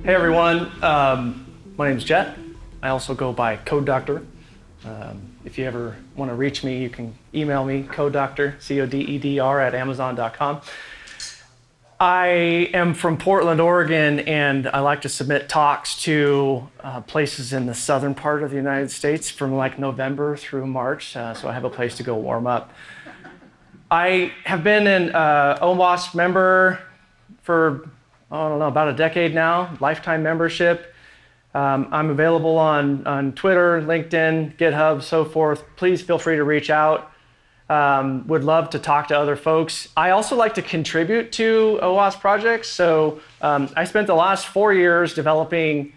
Hey everyone, my name is Jet. I also go by Code Doctor. If you ever want to reach me, you can email me, codedr, C-O-D-E-D-R @amazon.com. I am from Portland, Oregon, and I like to submit talks to places in the southern part of the United States from like November through March, so I have a place to go warm up. I have been an OWASP member for, I don't know, about a decade now, lifetime membership. I'm available on Twitter, LinkedIn, GitHub, so forth. Please feel free to reach out. Would love to talk to other folks. I also like to contribute to OWASP projects. So I spent the last 4 years developing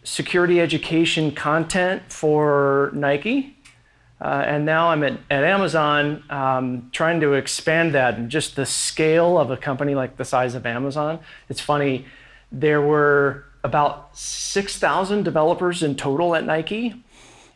security education content for Nike. And now I'm at Amazon trying to expand that, and just the scale of a company like the size of Amazon. It's funny, there were about 6,000 developers in total at Nike.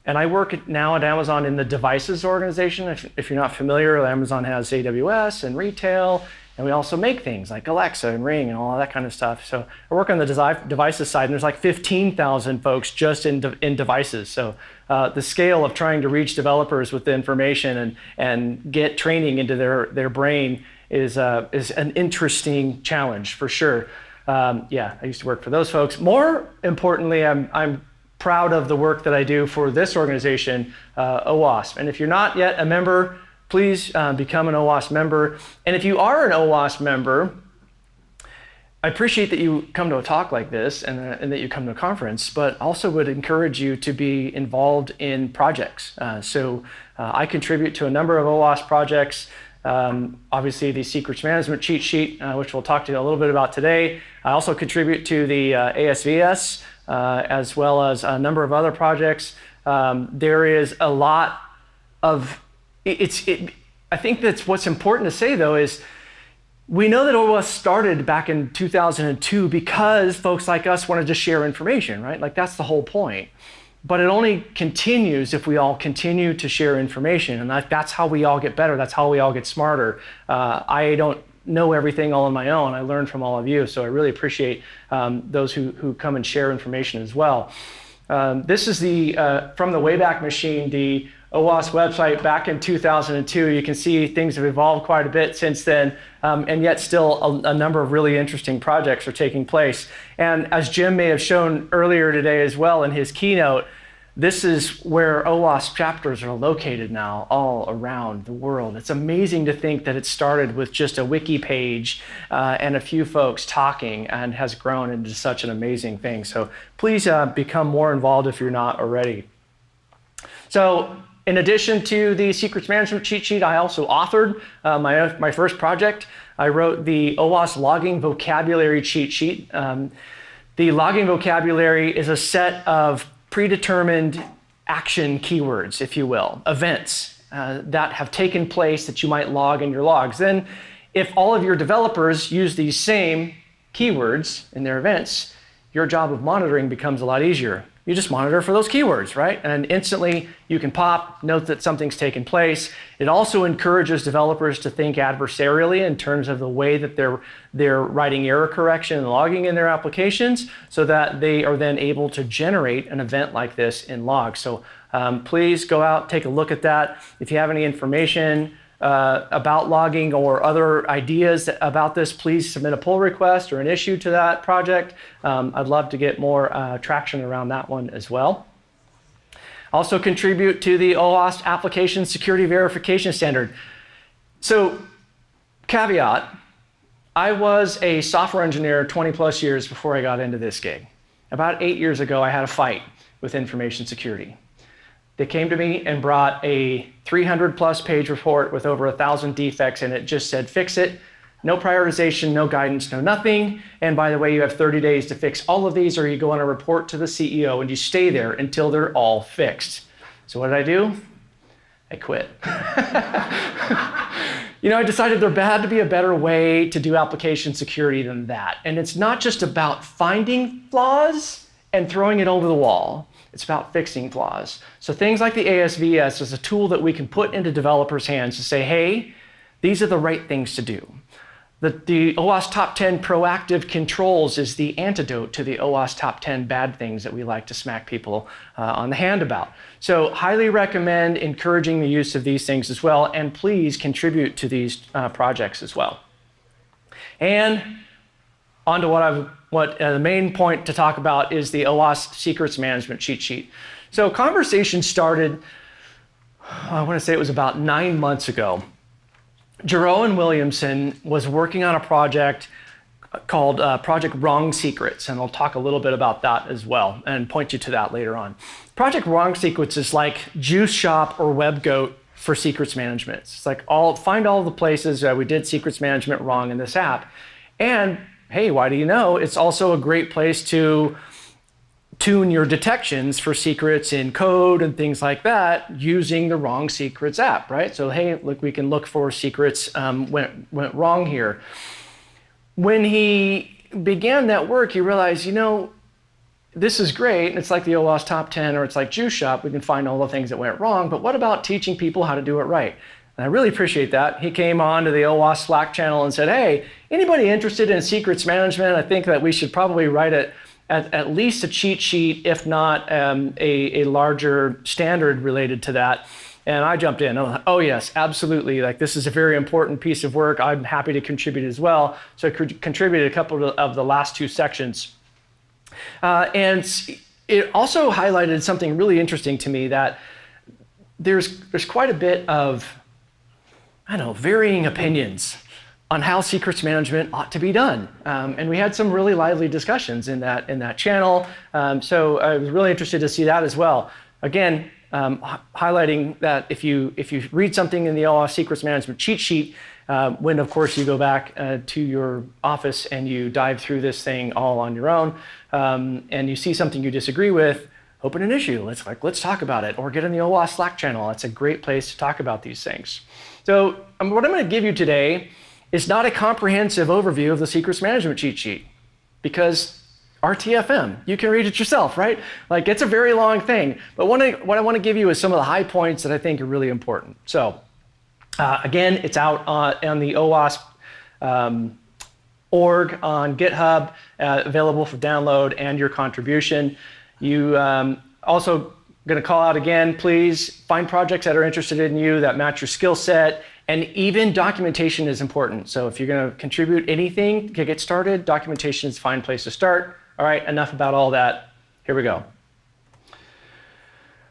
And I work now at Amazon in the devices organization. If you're not familiar, Amazon has AWS and retail, and we also make things like Alexa and Ring and all of that kind of stuff. So I work on the devices side, and there's like 15,000 folks just in devices. So the scale of trying to reach developers with the information and get training into their brain is an interesting challenge for sure. Yeah, I used to work for those folks. More importantly, I'm proud of the work that I do for this organization, OWASP. And if you're not yet a member, please become an OWASP member. And if you are an OWASP member, I appreciate that you come to a talk like this and that you come to a conference, but also would encourage you to be involved in projects. So I contribute to a number of OWASP projects. Obviously the secrets management cheat sheet, which we'll talk to you a little bit about today. I also contribute to the ASVS, as well as a number of other projects. There is a lot of, I think that's what's important to say though is, we know that OWASP started back in 2002 because folks like us wanted to share information, right? Like that's the whole point. But it only continues if we all continue to share information, and that's how we all get better. That's how we all get smarter. I don't know everything all on my own. I learn from all of you, so I really appreciate those who come and share information as well. This is from the Wayback Machine, the OWASP website back in 2002. You can see things have evolved quite a bit since then, and yet still a number of really interesting projects are taking place. And as Jim may have shown earlier today as well in his keynote, this is where OWASP chapters are located now all around the world. It's amazing to think that it started with just a wiki page and a few folks talking, and has grown into such an amazing thing. So please become more involved if you're not already. So in addition to the secrets management cheat sheet, I also authored my first project. I wrote the OWASP logging vocabulary cheat sheet. The logging vocabulary is a set of predetermined action keywords, if you will, events that have taken place that you might log in your logs. Then if all of your developers use these same keywords in their events, your job of monitoring becomes a lot easier. You just monitor for those keywords, right? And instantly you can note that something's taken place. It also encourages developers to think adversarially in terms of the way that they're writing error correction and logging in their applications, so that they are then able to generate an event like this in logs. So please go out, take a look at that. If you have any information about logging or other ideas about this, please submit a pull request or an issue to that project. I'd love to get more traction around that one as well. Also contribute to the OWASP Application Security Verification Standard. So, caveat, I was a software engineer 20 plus years before I got into this gig. About 8 years ago, I had a fight with information security. They came to me and brought a 300 plus page report with over 1,000 defects, and it just said, fix it. No prioritization, no guidance, no nothing. And by the way, you have 30 days to fix all of these, or you go on a report to the CEO and you stay there until they're all fixed. So what did I do? I quit. You know, I decided there had to be a better way to do application security than that. And it's not just about finding flaws and throwing it over the wall. It's about fixing flaws. So things like the ASVS is a tool that we can put into developers' hands to say, hey, these are the right things to do. The OWASP top 10 proactive controls is the antidote to the OWASP top 10 bad things that we like to smack people on the hand about. So highly recommend encouraging the use of these things as well, and please contribute to these projects as well. And on to what the main point to talk about is the OWASP secrets management cheat sheet. So conversation started, I want to say it was about 9 months ago. Jerome Williamson was working on a project called Project Wrong Secrets, and I'll talk a little bit about that as well and point you to that later on. Project Wrong Secrets is like Juice Shop or WebGoat for secrets management. It's like find all the places we did secrets management wrong in this app. And hey, why do you know? It's also a great place to tune your detections for secrets in code and things like that using the Wrong Secrets app, right? So hey, look, we can look for secrets went wrong here. When he began that work, he realized, this is great, and it's like the OWASP top 10 or it's like Juice Shop, we can find all the things that went wrong, but what about teaching people how to do it right? And I really appreciate that. He came on to the OWASP Slack channel and said, hey, anybody interested in secrets management? I think that we should probably write at least a cheat sheet, if not a larger standard related to that. And I jumped in. I'm like, oh yes, absolutely. Like, this is a very important piece of work. I'm happy to contribute as well. So I contributed a couple of the last 2 sections. And it also highlighted something really interesting to me, that there's quite a bit of, varying opinions on how secrets management ought to be done. And we had some really lively discussions in that channel. So I was really interested to see that as well. Again, highlighting that if you read something in the OWASP secrets management cheat sheet, when of course you go back to your office and you dive through this thing all on your own, and you see something you disagree with, open an issue. Let's talk about it, or get in the OWASP Slack channel. It's a great place to talk about these things. So what I'm going to give you today is not a comprehensive overview of the secrets management cheat sheet, because RTFM, you can read it yourself, right? Like, it's a very long thing. But what I want to give you is some of the high points that I think are really important. So again, it's out on the OWASP org on GitHub, available for download and your contribution. You also going to call out again, please find projects that are interested in you, that match your skill set, and even documentation is important. So if you're going to contribute anything to get started, documentation is a fine place to start. All right, enough about all that. Here we go.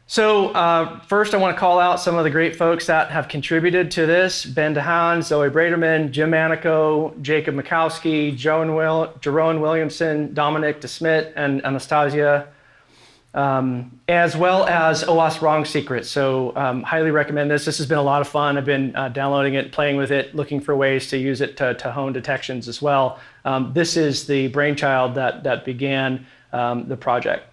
So first, I want to call out some of the great folks that have contributed to this: Ben DeHaan, Zoe Braderman, Jim Manico, Jacob Mikowski, Jerome Williamson, Dominic DeSmit, and Anastasia, as well as OWASP Wrong Secrets. So highly recommend this. This has been a lot of fun. I've been downloading it, playing with it, looking for ways to use it to hone detections as well. This is the brainchild that began the project.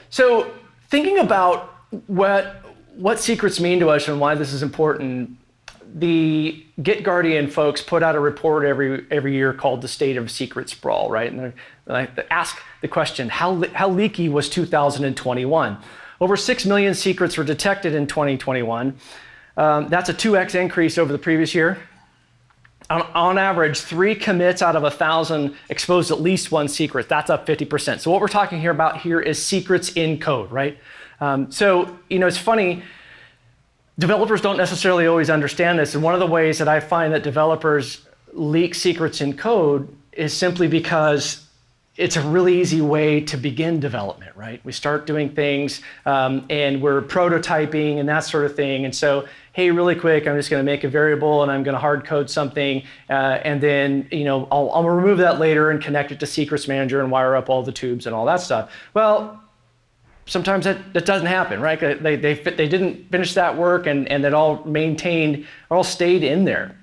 So thinking about what secrets mean to us and why this is important, the GitGuardian folks put out a report every year called the State of Secret Sprawl, right? And they ask the question, how leaky was 2021? Over 6 million secrets were detected in 2021. That's a 2x increase over the previous year. On average, 3 commits out of 1,000 exposed at least one secret. That's up 50%. So what we're talking about here is secrets in code, right? So, it's funny, developers don't necessarily always understand this. And one of the ways that I find that developers leak secrets in code is simply because it's a really easy way to begin development, right? We start doing things and we're prototyping and that sort of thing. And so, hey, really quick, I'm just going to make a variable and I'm going to hard code something. And then, I'll remove that later and connect it to Secrets Manager and wire up all the tubes and all that stuff. Well, sometimes that doesn't happen, right? They didn't finish that work and it all stayed in there.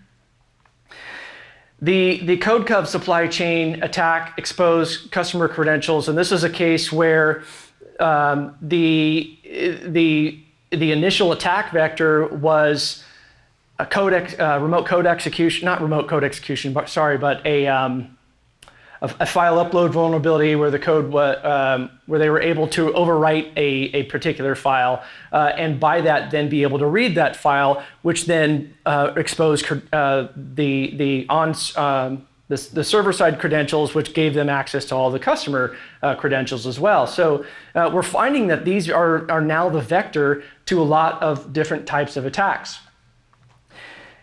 The CodeCov supply chain attack exposed customer credentials, and this is a case where the initial attack vector was a remote code execution, not remote code execution, but a a file upload vulnerability where the code where they were able to overwrite a particular file, and by that then be able to read that file, which then exposed the server-side credentials, which gave them access to all the customer credentials as well. So we're finding that these are now the vector to a lot of different types of attacks.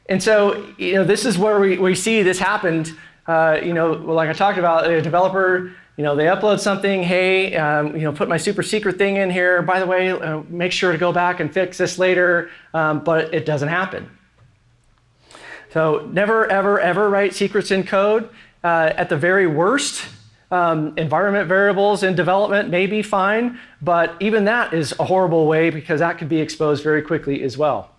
And so, this is where we see this happened. Like I talked about, a developer, they upload something, hey, put my super secret thing in here. By the way, make sure to go back and fix this later, but it doesn't happen. So never, ever, ever write secrets in code. At the very worst, environment variables in development may be fine, but even that is a horrible way because that could be exposed very quickly as well.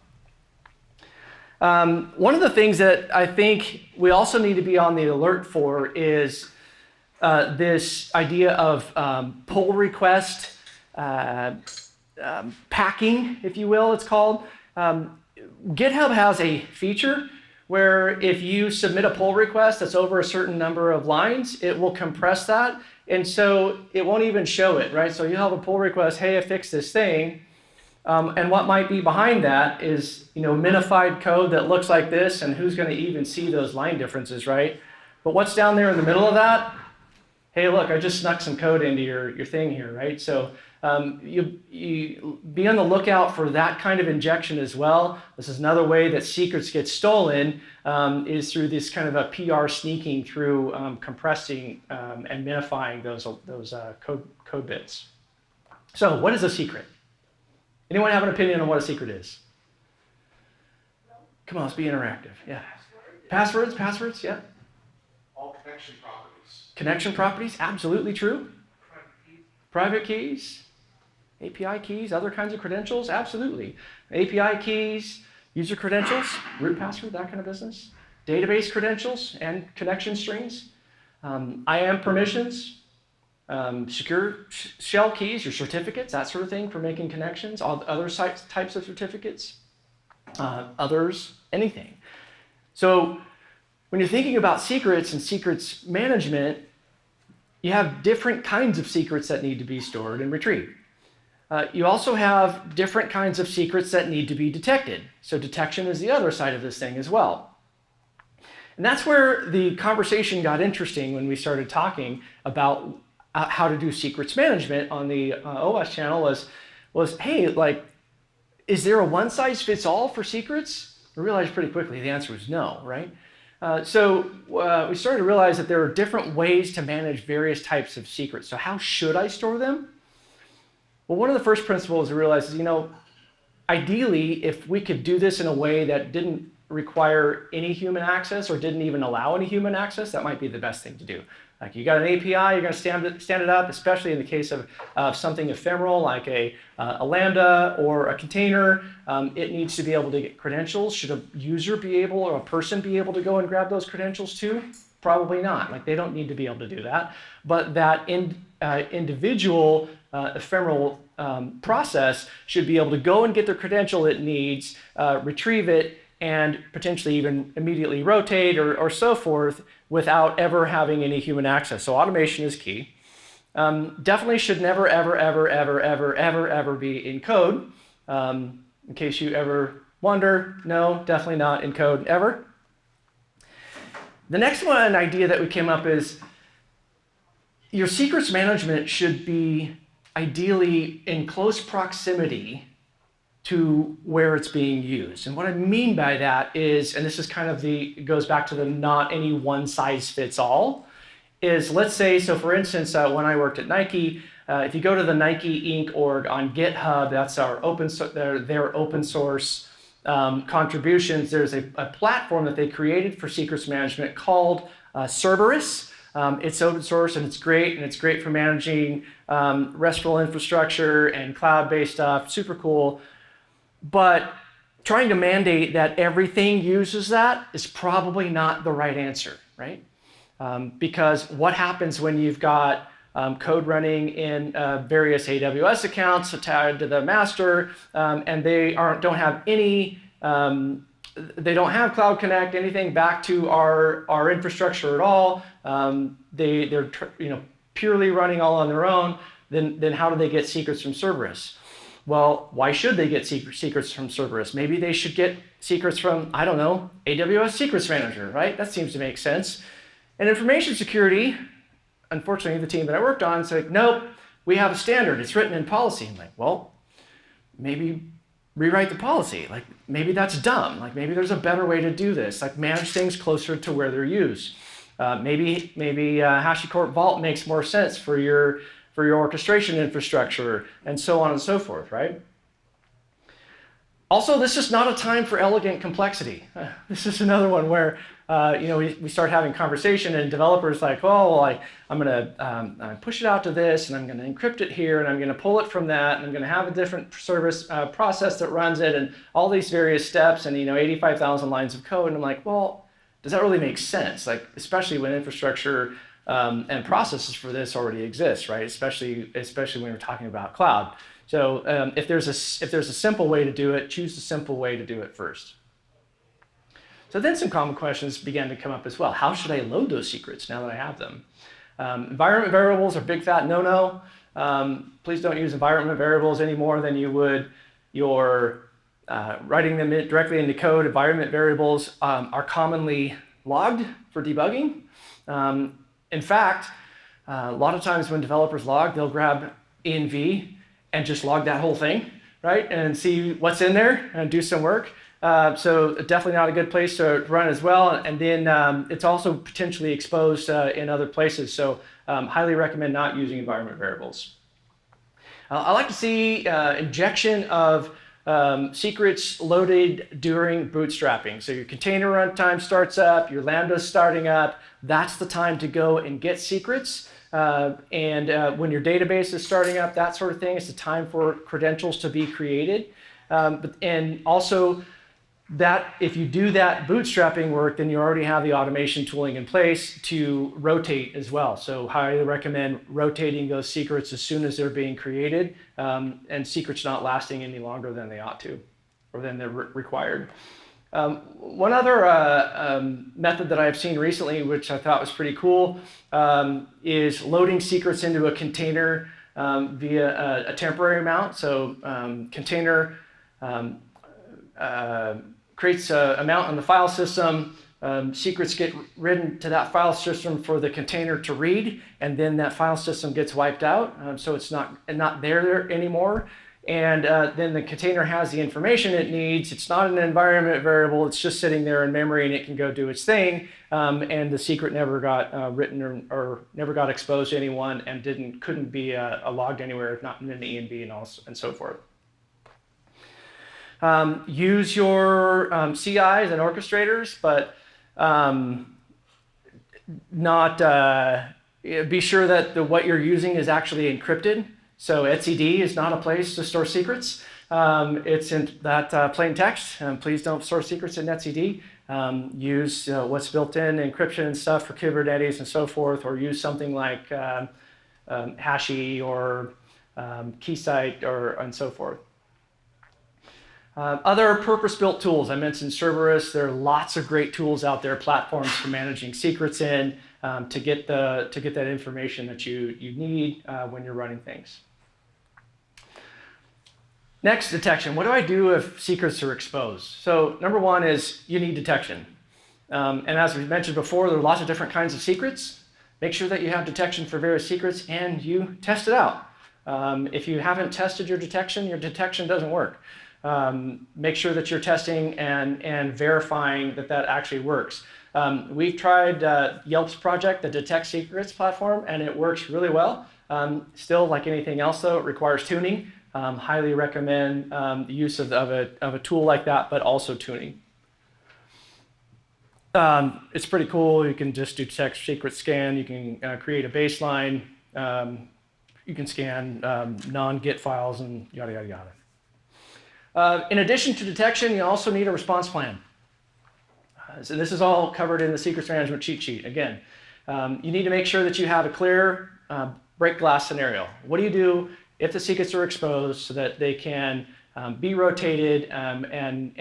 One of the things that I think we also need to be on the alert for is this idea of pull request packing, if you will, it's called. GitHub has a feature where if you submit a pull request that's over a certain number of lines, it will compress that. And so it won't even show it, right? So you have a pull request, hey, I fixed this thing. And what might be behind that is, minified code that looks like this, and who's going to even see those line differences, right? But what's down there in the middle of that? Hey, look, I just snuck some code into your thing here, right? So you be on the lookout for that kind of injection as well. This is another way that secrets get stolen, is through this kind of a PR sneaking through compressing and minifying those code bits. So what is a secret? Anyone have an opinion on what a secret is? Come on, let's be interactive. Yeah. Passwords, yeah. All connection properties. Connection properties, absolutely true. Private keys, API keys, other kinds of credentials, absolutely. API keys, user credentials, root password, that kind of business. Database credentials and connection strings. IAM permissions. Secure shell keys, your certificates, that sort of thing for making connections, all other types of certificates, others, anything. So when you're thinking about secrets and secrets management, you have different kinds of secrets that need to be stored and retrieved. You also have different kinds of secrets that need to be detected. So detection is the other side of this thing as well. And that's where the conversation got interesting when we started talking about how to do secrets management on the OWASP channel was, hey, like, is there a one-size-fits-all for secrets? We realized pretty quickly the answer was no, right? So we started to realize that there are different ways to manage various types of secrets. So how should I store them? Well, one of the first principles we realized is, ideally, if we could do this in a way that didn't require any human access or didn't even allow any human access, that might be the best thing to do. Like you got an API, you're going to stand it up, especially in the case of something ephemeral like a Lambda or a container. It needs to be able to get credentials. Should a user be able or a person be able to go and grab those credentials too? Probably not. Like they don't need to be able to do that. But that individual ephemeral process should be able to go and get the credential it needs, retrieve it, and potentially even immediately rotate or so forth without ever having any human access. So automation is key. Definitely should never, ever, ever, ever, ever, ever, ever be in code. In case you ever wonder, no, definitely not in code ever. The next one idea that we came up is your secrets management should be ideally in close proximity to where it's being used. And what I mean by that is, and this is kind of it goes back to the not any one size fits all, is let's say, so for instance, when I worked at Nike, if you go to the Nike Inc. org on GitHub, that's our their open source contributions, there's a platform that they created for secrets management called Cerberus. It's open source and it's great for managing RESTful infrastructure and cloud-based stuff, super cool. But trying to mandate that everything uses that is probably not the right answer, right? Because what happens when you've got code running in various AWS accounts tied to the master, and they don't have Cloud Connect, anything back to our infrastructure at all. they're purely running all on their own, then how do they get secrets from Cerberus? Well, why should they get secrets from Cerberus? Maybe they should get secrets from, I don't know, AWS Secrets Manager, right? That seems to make sense. And information security, unfortunately, the team that I worked on said, nope, we have a standard. It's written in policy. I'm like, well, maybe rewrite the policy. Like, maybe that's dumb. Like, maybe there's a better way to do this. Like, manage things closer to where they're used. Maybe HashiCorp Vault makes more sense for your orchestration infrastructure, and so on and so forth, right? Also, this is not a time for elegant complexity. This is another one where we start having conversation, and developers like, oh, well, I'm going to push it out to this, and I'm going to encrypt it here, and I'm going to pull it from that, and I'm going to have a different service process that runs it, and all these various steps, and 85,000 lines of code. And I'm like, well, does that really make sense? Like, especially when infrastructure and processes for this already exist, right? Especially when we're talking about cloud. So if there's a simple way to do it, choose the simple way to do it first. So then some common questions began to come up as well. How should I load those secrets now that I have them? Environment variables are big fat no-no. Please don't use environment variables any more than you would your writing them directly into code. Environment variables are commonly logged for debugging. In fact, a lot of times when developers log, they'll grab env and just log that whole thing, right? And see what's in there and do some work. So definitely not a good place to run as well. And then it's also potentially exposed in other places. So highly recommend not using environment variables. I like to see injection of secrets loaded during bootstrapping. So your container runtime starts up, your Lambda's starting up. That's the time to go and get secrets. When your database is starting up, that sort of thing, it's the time for credentials to be created. And also, that if you do that bootstrapping work, then you already have the automation tooling in place to rotate as well. So highly recommend rotating those secrets as soon as they're being created, and secrets not lasting any longer than they ought to, or than they're required. One other method that I've seen recently, which I thought was pretty cool, is loading secrets into a container via a temporary mount. So container creates a mount on the file system. Secrets get written to that file system for the container to read, and then that file system gets wiped out, so it's not there anymore. And then the container has the information it needs. It's not an environment variable. It's just sitting there in memory, and it can go do its thing. And the secret never got written or never got exposed to anyone, and couldn't be logged anywhere, if not in an ENV and so forth. Use your CIs and orchestrators, but be sure that what you're using is actually encrypted. So etcd is not a place to store secrets. It's in that plain text. Please don't store secrets in etcd. Use what's built in encryption and stuff for Kubernetes and so forth, or use something like Hashi or Keysight and so forth. Other purpose-built tools. I mentioned Cerberus. There are lots of great tools out there, platforms for managing secrets to get that information that you need when you're running things. Next, detection. What do I do if secrets are exposed? So number one is you need detection. And as we mentioned before, there are lots of different kinds of secrets. Make sure that you have detection for various secrets and you test it out. If you haven't tested your detection doesn't work. Make sure that you're testing and verifying that actually works. We've tried Yelp's project, the Detect Secrets platform, and it works really well. Still, like anything else though, it requires tuning. Highly recommend the use of a tool like that, but also tuning. It's pretty cool. You can just do detect secret scan. You can create a baseline. You can scan non-Git files and yada, yada, yada. In addition to detection, you also need a response plan. So this is all covered in the secrets management cheat sheet. Again, you need to make sure that you have a clear break glass scenario. What do you do if the secrets are exposed so that they can be rotated and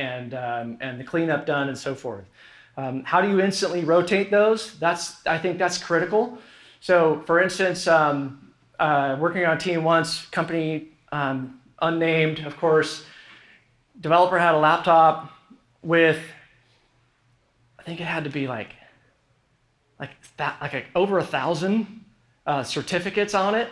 the cleanup done and so forth? How do you instantly rotate those? I think that's critical. So for instance, working on a team once, company unnamed, of course, developer had a laptop with, I think it had to be like over 1,000 certificates on it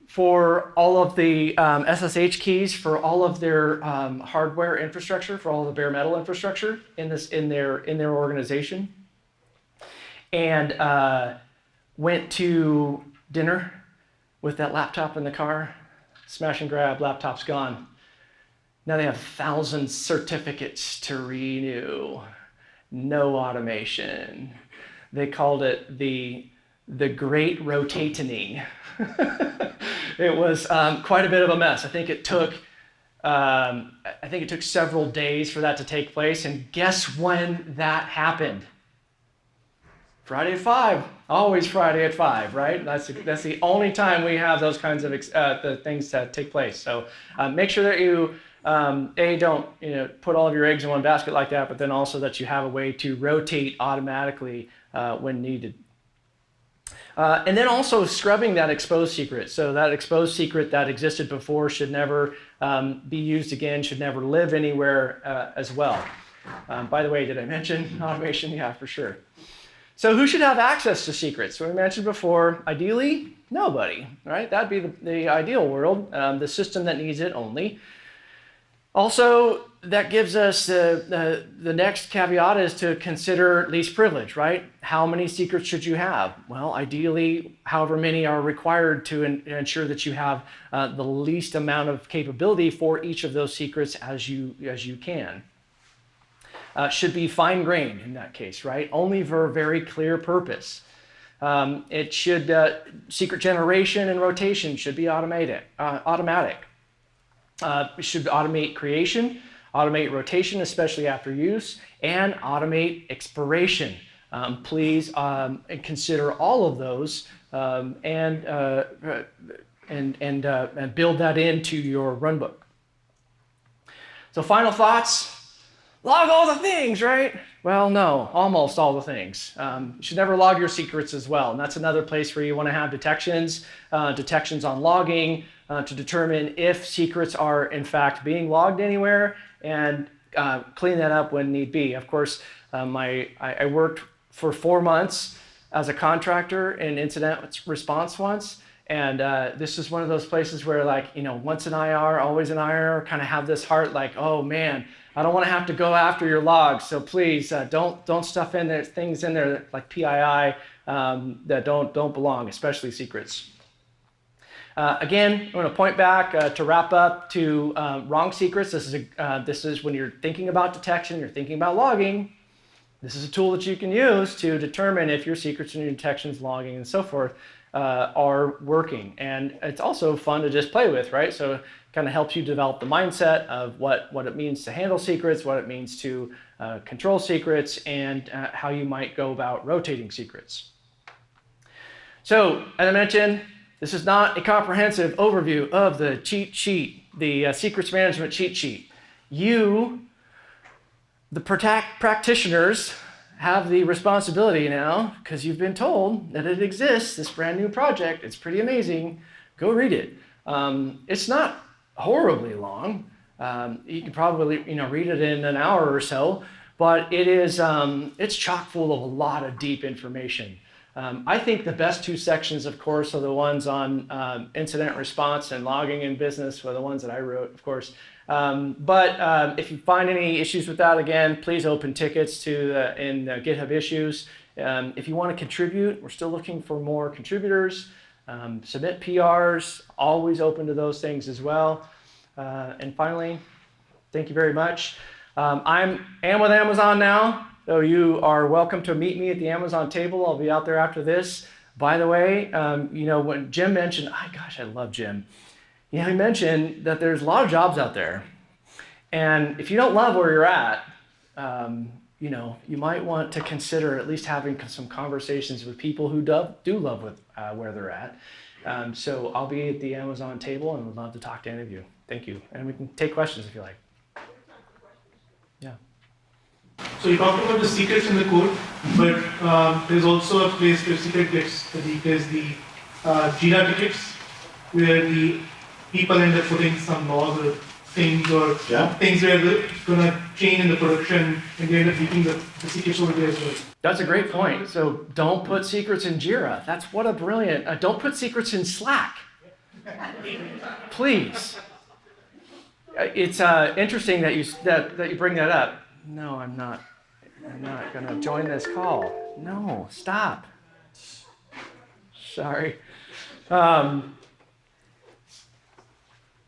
for all of the SSH keys for all of their hardware infrastructure, for all the bare metal infrastructure in their organization, and went to dinner with that laptop in the car, smash and grab, laptop's gone. Now they have 1,000 certificates to renew, no automation. They called it the great rotating. It was quite a bit of a mess. I think it took several days for that to take place. And guess when that happened? Friday at 5. Always Friday at 5, right? That's the only time we have those kinds of the things that take place. So make sure that you don't put all of your eggs in one basket like that, but then also that you have a way to rotate automatically when needed. And then also scrubbing that exposed secret. So that exposed secret that existed before should never be used again, should never live anywhere as well. By the way, did I mention automation? Yeah, for sure. So who should have access to secrets? So we mentioned before, ideally, nobody, right? That'd be the ideal world, the system that needs it only. Also, that gives us the next caveat is to consider least privilege, right? How many secrets should you have? Well, ideally, however many are required to ensure that you have the least amount of capability for each of those secrets as you can. Should be fine-grained in that case, right? Only for a very clear purpose. It should, secret generation and rotation should be automatic. It should automate creation, automate rotation, especially after use, and automate expiration. Please consider all of those and build that into your runbook. So final thoughts. Log all the things, right? Well, no, almost all the things. You should never log your secrets as well. And that's another place where you want to have detections on logging to determine if secrets are in fact being logged anywhere and clean that up when need be. Of course, I worked for 4 months as a contractor in incident response once. And this is one of those places where once an IR, always an IR, kind of have this heart like, oh man, I don't want to have to go after your logs, so please don't stuff in there things in there like PII that don't belong, especially secrets. Again, I'm going to point back to wrap up to wrong secrets. This is when you're thinking about detection, you're thinking about logging. This is a tool that you can use to determine if your secrets and your detections, logging, and so forth are working. And it's also fun to just play with, right? So it kind of helps you develop the mindset of what it means to handle secrets, what it means to control secrets, and how you might go about rotating secrets. So, as I mentioned, this is not a comprehensive overview of the cheat sheet, the secrets management cheat sheet. You, the practitioners, have the responsibility now, because you've been told that it exists, this brand new project. It's pretty amazing. Go read it. It's not horribly long. You can probably read it in an hour or so, but it is it's chock full of a lot of deep information. I think the best 2 sections, of course, are the ones on incident response and logging in business, were the ones that I wrote, of course. But if you find any issues with that, again, please open tickets in GitHub issues. If you want to contribute, we're still looking for more contributors. Submit PRs, always open to those things as well. And finally, thank you very much. I am with Amazon now, so you are welcome to meet me at the Amazon table. I'll be out there after this. By the way, when Jim mentioned, gosh, I love Jim. He mentioned that there's a lot of jobs out there. And if you don't love where you're at, you might want to consider at least having some conversations with people who do love where they're at. So I'll be at the Amazon table and would love to talk to any of you. Thank you. And we can take questions if you like. Yeah. So you talked about the secrets in the code, but there's also a place where secret gets leaked. There's the Jira tickets, where the people end up putting some laws or things things where they're gonna change in the production, and they end up leaking the secrets over there as well. That's a great point. So don't put secrets in Jira. That's what a brilliant. Don't put secrets in Slack. Please. It's interesting that you bring that up. No, I'm not going to join this call. No, stop. Sorry.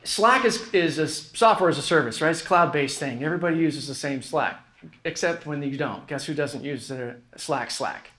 Slack is a software as a service, right? It's a cloud-based thing. Everybody uses the same Slack, except when you don't. Guess who doesn't use their Slack?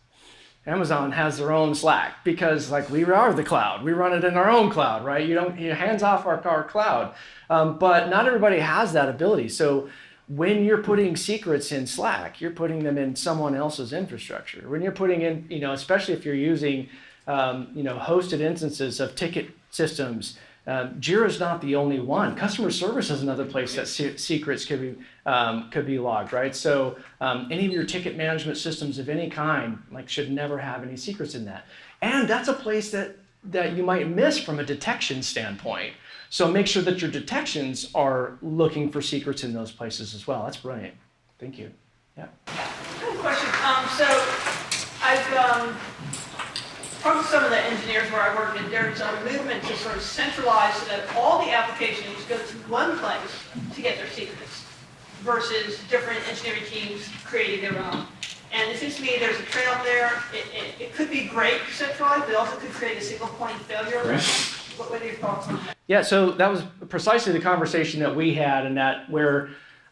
Amazon has their own Slack because, like, we are the cloud. We run it in our own cloud, right? You hands off our cloud. But not everybody has that ability. So when you're putting secrets in Slack, you're putting them in someone else's infrastructure. When you're putting in, especially if you're using, hosted instances of ticket systems, Jira is not the only one. Customer service is another place that secrets could be logged, right? So any of your ticket management systems of any kind should never have any secrets in that. And that's a place that you might miss from a detection standpoint. So make sure that your detections are looking for secrets in those places as well. That's brilliant. Thank you. Yeah. I have a question. So I've talked to some of the engineers where I work, and there's a movement to sort of centralize so that all the applications go to one place to get their secrets versus different engineering teams creating their own. And it seems to me there's a trade-off there. It could be great centralized, but it also could create a single point of failure. Right. What are your thoughts on that? Yeah, so that was precisely the conversation that we had, and that where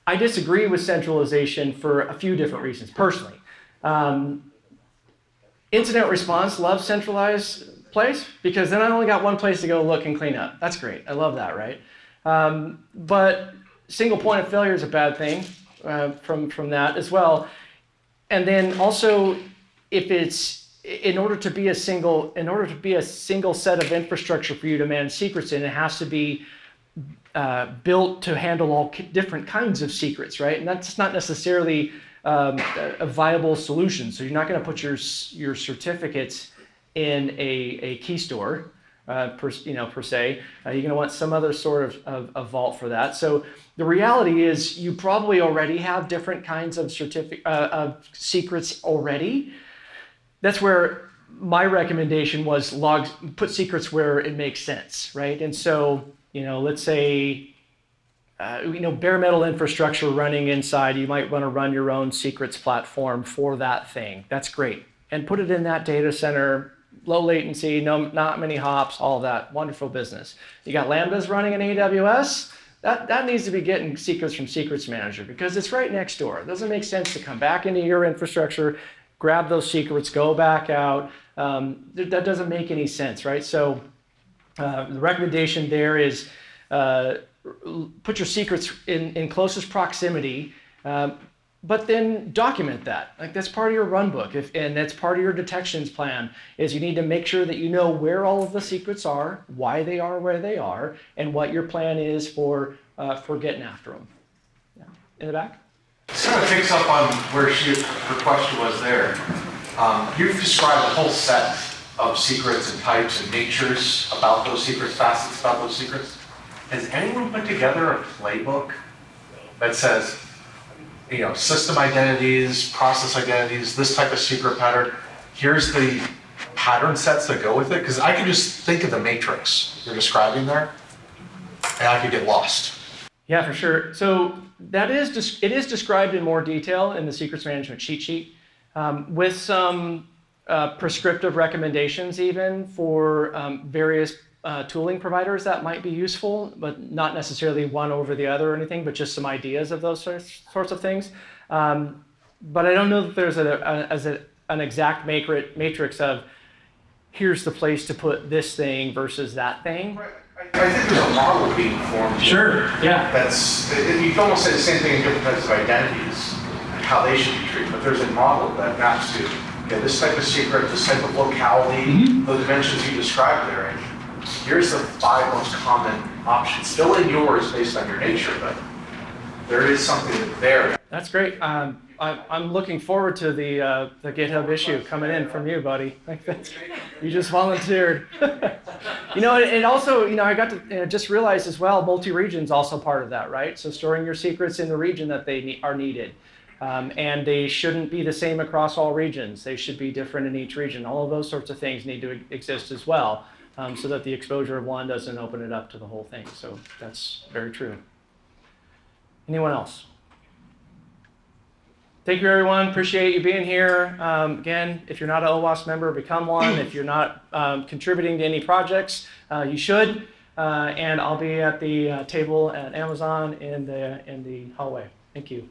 I disagree with centralization for a few different reasons, personally. Incident response loves centralized place because then I only got one place to go look and clean up. That's great. I love that, right? But single point of failure is a bad thing from that as well. And then also, if it's in order to be a single set of infrastructure for you to manage secrets in, it has to be built to handle all different kinds of secrets, right? And that's not necessarily a viable solution. So you're not going to put your certificates in a key store per se. You're going to want some other sort of vault for that. So the reality is you probably already have different kinds of secrets already. That's where my recommendation was put secrets where it makes sense, right? And so, let's say, bare metal infrastructure running inside, you might want to run your own secrets platform for that thing. That's great. And put it in that data center, low latency, not many hops, all that wonderful business. You got Lambdas running in AWS, that needs to be getting secrets from Secrets Manager because it's right next door. It doesn't make sense to come back into your infrastructure, grab those secrets, go back out. That doesn't make any sense, right? So the recommendation there is put your secrets in closest proximity, but then document that. That's part of your runbook, and that's part of your detections plan, is you need to make sure that you know where all of the secrets are, why they are where they are, and what your plan is for getting after them. Yeah. In the back? This kind of picks up on where her question was there. You've described a whole set of secrets and types and natures about those secrets, facets about those secrets. Has anyone put together a playbook that says, system identities, process identities, this type of secret pattern, here's the pattern sets that go with it? Because I can just think of the matrix you're describing there, and I could get lost. Yeah, for sure. So it is described in more detail in the secrets management cheat sheet with some prescriptive recommendations even for various tooling providers that might be useful, but not necessarily one over the other or anything, but just some ideas of those sorts of things. But I don't know that there's an exact matrix of here's the place to put this thing versus that thing. Right. I think there's a model being formed. Sure, yeah. You can almost say the same thing in different types of identities, how they should be treated, but there's a model that maps to this type of secret, this type of locality, the dimensions you described there. And here's the 5 most common options, still in yours based on your nature, but there is something there. That's great. I'm looking forward to the GitHub issue coming in from you, buddy. You just volunteered. And also, I got to just realize as well, multi-region is also part of that, right? So storing your secrets in the region that they are needed. And they shouldn't be the same across all regions. They should be different in each region. All of those sorts of things need to exist as well, so that the exposure of one doesn't open it up to the whole thing. So that's very true. Anyone else? Thank you, everyone. Appreciate you being here. Again, if you're not an OWASP member, become one. If you're not contributing to any projects, you should. And I'll be at the table at Amazon in the hallway. Thank you.